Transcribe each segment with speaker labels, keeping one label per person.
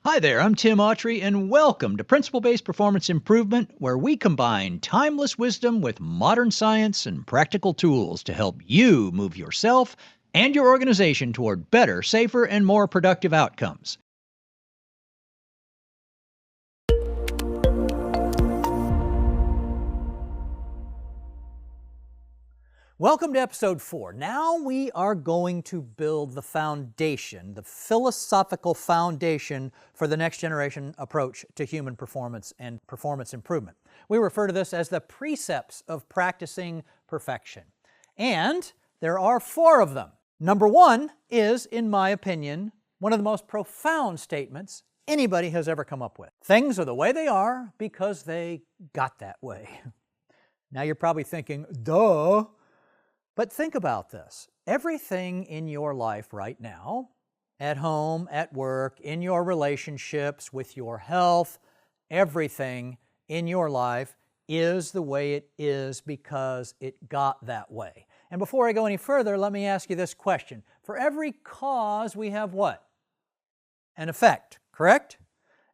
Speaker 1: Hi there, I'm Tim Autrey, and welcome to Principle Based Performance Improvement, where we combine timeless wisdom with modern science and practical tools to help you move yourself and your organization toward better, safer, and more productive outcomes.
Speaker 2: Welcome to episode 4. Now we are going to build the foundation, the philosophical foundation for the next generation approach to human performance and performance improvement. We refer to this as the precepts of practicing perfection. And there are 4 of them. Number 1 is, in my opinion, one of the most profound statements anybody has ever come up with. Things are the way they are because they got that way. Now you're probably thinking, duh. But think about this. Everything in your life right now, at home, at work, in your relationships, with your health, everything in your life is the way it is because it got that way. And before I go any further, let me ask you this question. For every cause, we have what? An effect, correct?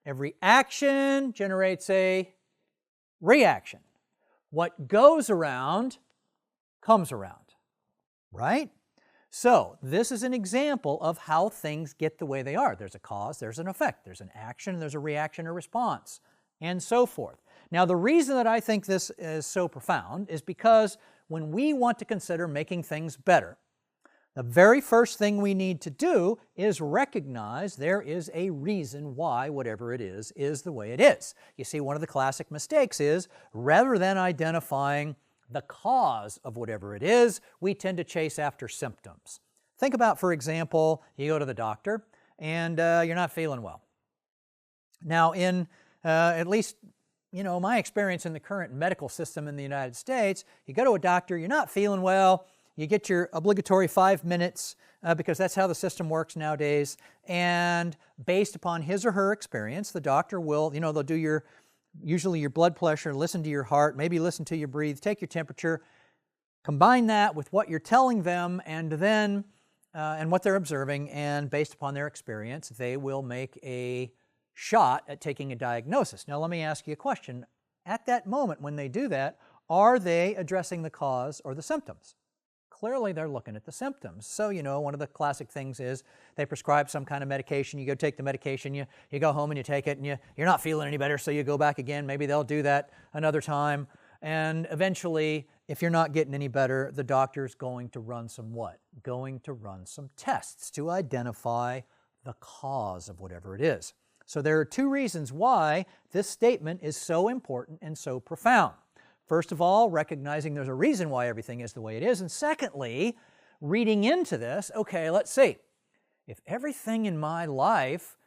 Speaker 2: Every action generates a reaction. What goes around comes around. Right? So this is an example of how things get the way they are. There's a cause, there's an effect, there's an action, there's a reaction or response, and so forth. Now the reason that I think this is so profound is because when we want to consider making things better, the very first thing we need to do is recognize there is a reason why whatever it is the way it is. You see, one of the classic mistakes is rather than identifying the cause of whatever it is, we tend to chase after symptoms. Think about, for example, you go to the doctor and you're not feeling well. Now, in at least, my experience in the current medical system in the United States, you go to a doctor, you're not feeling well, you get your obligatory 5 minutes because that's how the system works nowadays, and based upon his or her experience, the doctor will, they'll do usually your blood pressure, listen to your heart, maybe listen to you breathe, take your temperature, combine that with what you're telling them and then and what they're observing, and based upon their experience, they will make a shot at taking a diagnosis. Now let me ask you a question. At that moment when they do that, are they addressing the cause or the symptoms? Clearly they're looking at the symptoms. So, one of the classic things is they prescribe some kind of medication, you go take the medication, you go home and you take it, and you're not feeling any better, so you go back again. Maybe they'll do that another time. And eventually, if you're not getting any better, the doctor's going to run some what? Going to run some tests to identify the cause of whatever it is. So there are 2 reasons why this statement is so important and so profound. First of all, recognizing there's a reason why everything is the way it is. And secondly, reading into this, okay, let's see. If everything in my life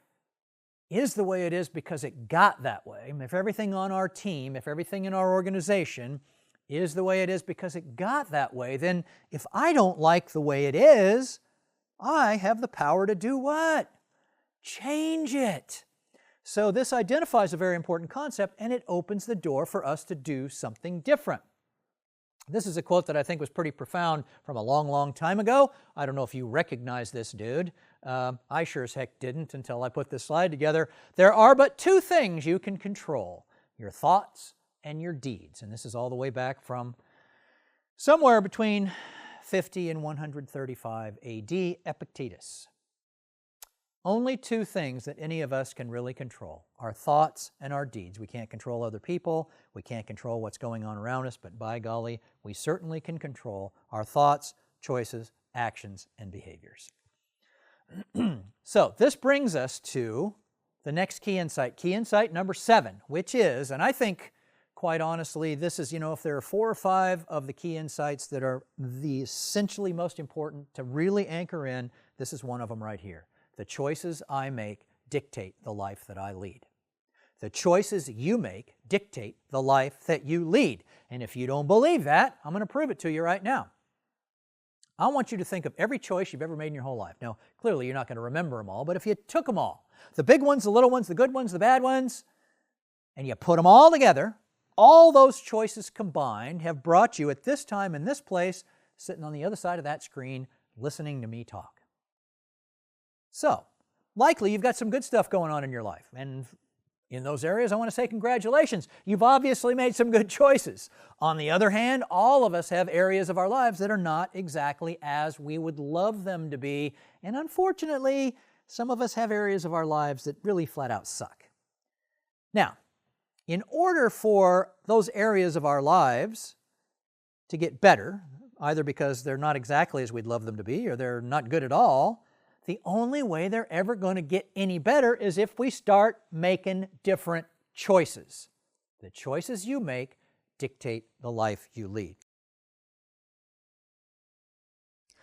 Speaker 2: is the way it is because it got that way, if everything on our team, if everything in our organization is the way it is because it got that way, then if I don't like the way it is, I have the power to do what? Change it. So this identifies a very important concept, and it opens the door for us to do something different. This is a quote that I think was pretty profound from a long, long time ago. I don't know if you recognize this dude. I sure as heck didn't until I put this slide together. There are but 2 things you can control, your thoughts and your deeds. And this is all the way back from somewhere between 50 and 135 AD, Epictetus. Only 2 things that any of us can really control, our thoughts and our deeds. We can't control other people, we can't control what's going on around us, but by golly, we certainly can control our thoughts, choices, actions, and behaviors. So this brings us to the next key insight number 7, which is, and I think quite honestly, this is, if there are 4 or 5 of the key insights that are the essentially most important to really anchor in, this is one of them right here. The choices I make dictate the life that I lead. The choices you make dictate the life that you lead. And if you don't believe that, I'm going to prove it to you right now. I want you to think of every choice you've ever made in your whole life. Now, clearly you're not going to remember them all, but if you took them all, the big ones, the little ones, the good ones, the bad ones, and you put them all together, all those choices combined have brought you at this time in this place, sitting on the other side of that screen, listening to me talk. So, likely you've got some good stuff going on in your life. And in those areas, I want to say congratulations. You've obviously made some good choices. On the other hand, all of us have areas of our lives that are not exactly as we would love them to be. And unfortunately, some of us have areas of our lives that really flat out suck. Now, in order for those areas of our lives to get better, either because they're not exactly as we'd love them to be or they're not good at all, the only way they're ever going to get any better is if we start making different choices. The choices you make dictate the life you lead.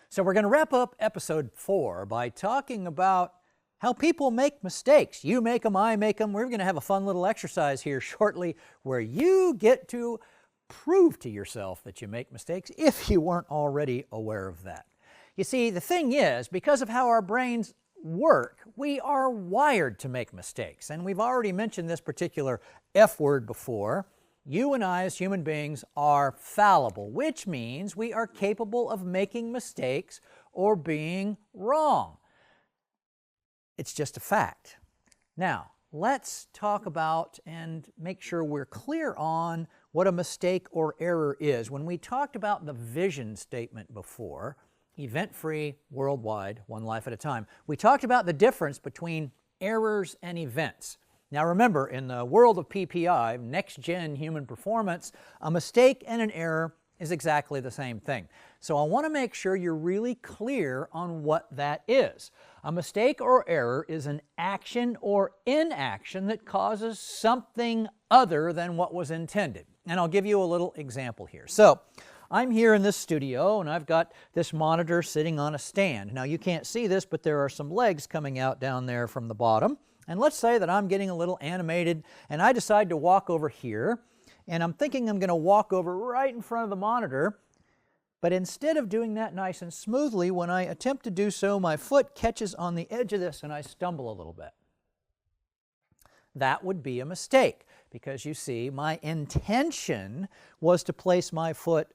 Speaker 2: So we're going to wrap up episode 4 by talking about how people make mistakes. You make them, I make them. We're going to have a fun little exercise here shortly where you get to prove to yourself that you make mistakes if you weren't already aware of that. You see, the thing is, because of how our brains work, we are wired to make mistakes. And we've already mentioned this particular F word before. You and I as human beings are fallible, which means we are capable of making mistakes or being wrong. It's just a fact. Now, let's talk about and make sure we're clear on what a mistake or error is. When we talked about the vision statement before, event-free, worldwide, one life at a time, we talked about the difference between errors and events. Now remember, in the world of PPI, next-gen human performance, a mistake and an error is exactly the same thing. So I want to make sure you're really clear on what that is. A mistake or error is an action or inaction that causes something other than what was intended. And I'll give you a little example here. So I'm here in this studio and I've got this monitor sitting on a stand. Now you can't see this, but there are some legs coming out down there from the bottom. And let's say that I'm getting a little animated and I decide to walk over here, and I'm thinking I'm going to walk over right in front of the monitor, but instead of doing that nice and smoothly, when I attempt to do so, my foot catches on the edge of this and I stumble a little bit. That would be a mistake because you see, my intention was to place my foot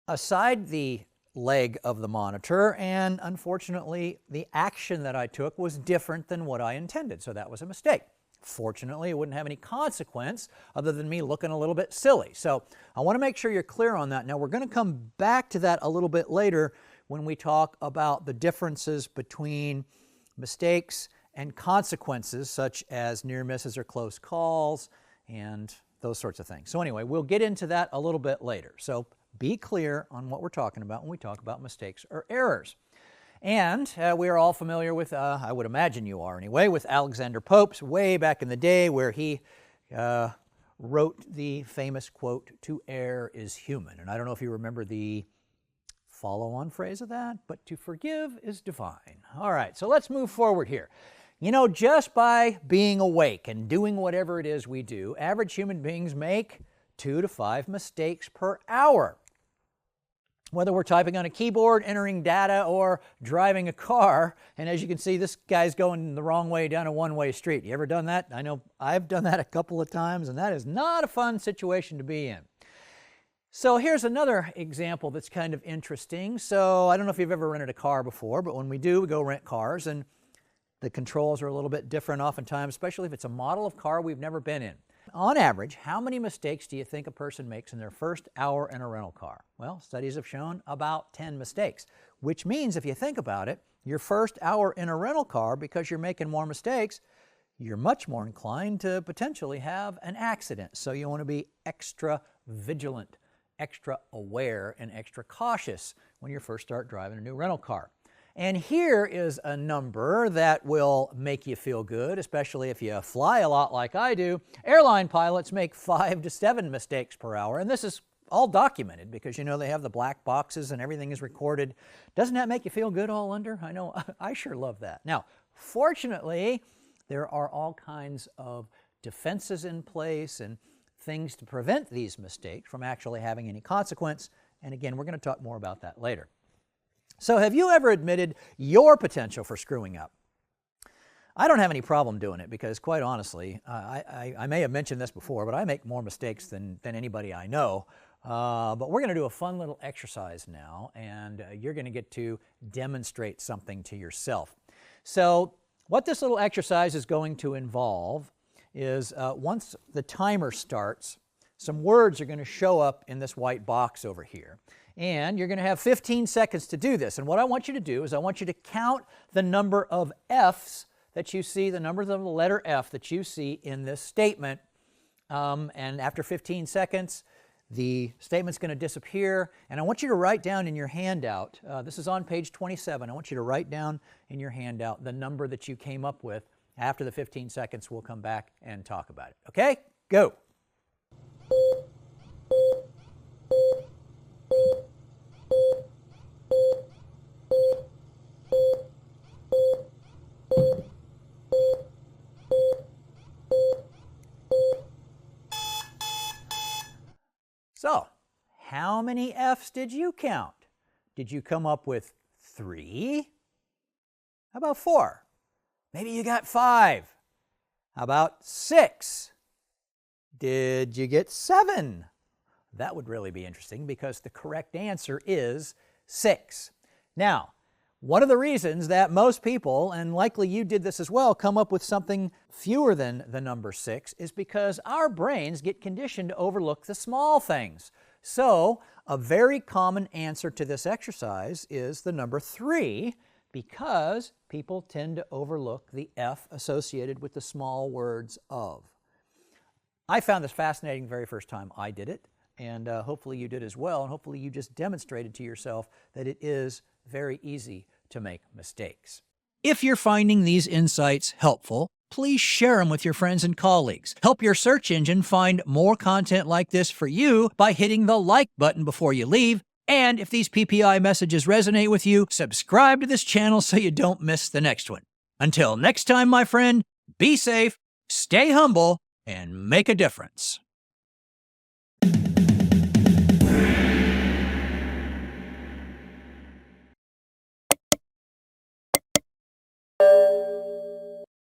Speaker 2: aside the leg of the monitor, and unfortunately the action that I took was different than what I intended, so that was a mistake. Fortunately, it wouldn't have any consequence other than me looking a little bit silly. So I want to make sure you're clear on that. Now we're going to come back to that a little bit later when we talk about the differences between mistakes and consequences such as near misses or close calls and those sorts of things. So anyway, we'll get into that a little bit later. So be clear on what we're talking about when we talk about mistakes or errors. And we are all familiar with, I would imagine you are anyway, with Alexander Pope's way back in the day where he wrote the famous quote, "To err is human." And I don't know if you remember the follow-on phrase of that, but to forgive is divine. All right, so let's move forward here. You know, just by being awake and doing whatever it is we do, average human beings make 2 to 5 mistakes per hour. Whether we're typing on a keyboard, entering data, or driving a car, and as you can see, this guy's going the wrong way down a one-way street. You ever done that? I know I've done that a couple of times, and that is not a fun situation to be in. So here's another example that's kind of interesting. So I don't know if you've ever rented a car before, but when we do, we go rent cars, and the controls are a little bit different oftentimes, especially if it's a model of car we've never been in. On average, how many mistakes do you think a person makes in their first hour in a rental car? Well, studies have shown about 10 mistakes, which means if you think about it, your first hour in a rental car, because you're making more mistakes, you're much more inclined to potentially have an accident. So you want to be extra vigilant, extra aware, and extra cautious when you first start driving a new rental car. And here is a number that will make you feel good, especially if you fly a lot like I do. Airline pilots make 5 to 7 mistakes per hour, and this is all documented because, you know, they have the black boxes and everything is recorded. Doesn't that make you feel good all under? I know, I sure love that. Now, fortunately, there are all kinds of defenses in place and things to prevent these mistakes from actually having any consequence. And again, we're going to talk more about that later. So have you ever admitted your potential for screwing up? I don't have any problem doing it because, quite honestly, I may have mentioned this before, but I make more mistakes than anybody I know. But we're going to do a fun little exercise now, and you're going to get to demonstrate something to yourself. So What this little exercise is going to involve is once the timer starts, some words are going to show up in this white box over here. And you're going to have 15 seconds to do this. And what I want you to do is I want you to count the number of F's that you see, the numbers of the letter F that you see in this statement. And after 15 seconds, the statement's going to disappear. And I want you to write down in your handout, this is on page 27, I want you to write down in your handout the number that you came up with. After the 15 seconds, we'll come back and talk about it. Okay? Go. So, how many F's did you count? Did you come up with 3? How about 4? Maybe you got 5. How about 6? Did you get 7? That would really be interesting because the correct answer is 6. Now, one of the reasons that most people, and likely you did this as well, come up with something fewer than the number 6 is because our brains get conditioned to overlook the small things. So, a very common answer to this exercise is the number 3 because people tend to overlook the F associated with the small words of. I found this fascinating the very first time I did it, and hopefully you did as well, and hopefully you just demonstrated to yourself that it is very easy to make mistakes.
Speaker 1: If you're finding these insights helpful, please share them with your friends and colleagues. Help your search engine find more content like this for you by hitting the like button before you leave. And if these PPI messages resonate with you, subscribe to this channel so you don't miss the next one. Until next time, my friend, be safe, stay humble, and make a difference.